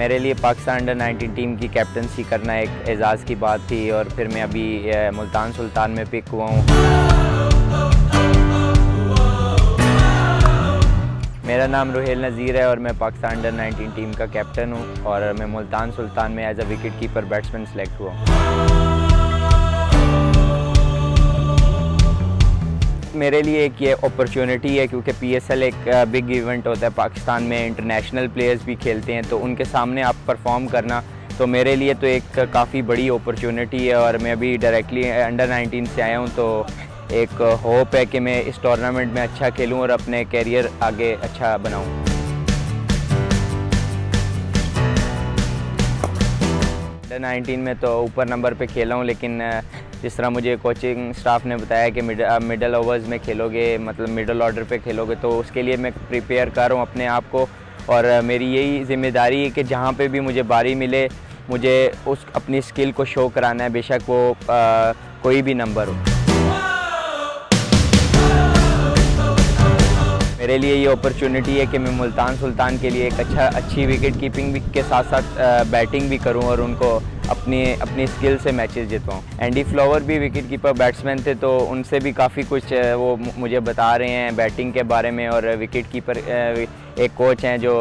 मेरे लिए Pakistan under 19 team की कैप्टनसी करना एक एज़ाज़ की बात थी और फिर मैं अभी मुल्तान सुल्तान में पिक हुआ हूँ। मेरा नाम रुहेल नज़ीर है और मैं पाकिस्तान अंडर 19 टीम का कैप्टन हूँ और मैं मुल्तान सुल्तान में as a wicket keeper batsman select हुआ हूँ। मेरे लिए एक ये अपॉर्चुनिटी है क्योंकि PSL एक बिग इवेंट होता है पाकिस्तान में, इंटरनेशनल प्लेयर्स भी खेलते हैं, तो उनके सामने आप परफॉर्म करना तो मेरे लिए तो एक काफ़ी बड़ी अपॉर्चुनिटी है। और मैं अभी डायरेक्टली अंडर 19 से आया हूँ, तो एक होप है कि मैं इस टूर्नामेंट में अच्छा खेलूँ और अपने कैरियर आगे अच्छा बनाऊँ। अंडर 19 में तो ऊपर नंबर पे खेला हूँ, लेकिन जिस तरह मुझे कोचिंग स्टाफ ने बताया कि मिडल ओवर्स में खेलोगे, मतलब मिडल ऑर्डर पे खेलोगे, तो उसके लिए मैं प्रिपेयर कर रहा हूँ अपने आप को। और मेरी यही ज़िम्मेदारी है कि जहाँ पे भी मुझे बारी मिले मुझे उस अपनी स्किल को शो कराना है, बेशक वो कोई भी नंबर हो। मेरे लिए ये अपॉर्चुनिटी है कि मैं मुल्तान सुल्तान के लिए एक अच्छी विकेट कीपिंग के साथ साथ बैटिंग भी करूं और उनको अपनी स्किल से मैचेस जितवाऊं। एंडी फ्लावर भी विकेट कीपर बैट्समैन थे, तो उनसे भी काफ़ी कुछ वो मुझे बता रहे हैं बैटिंग के बारे में। और विकेट कीपर एक कोच हैं जो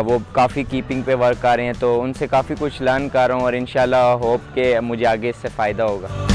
वो काफ़ी कीपिंग पे वर्क कर रहे हैं, तो उनसे काफ़ी कुछ लर्न कर रहा हूँ और इंशाल्लाह होप के मुझे आगे इससे फ़ायदा होगा।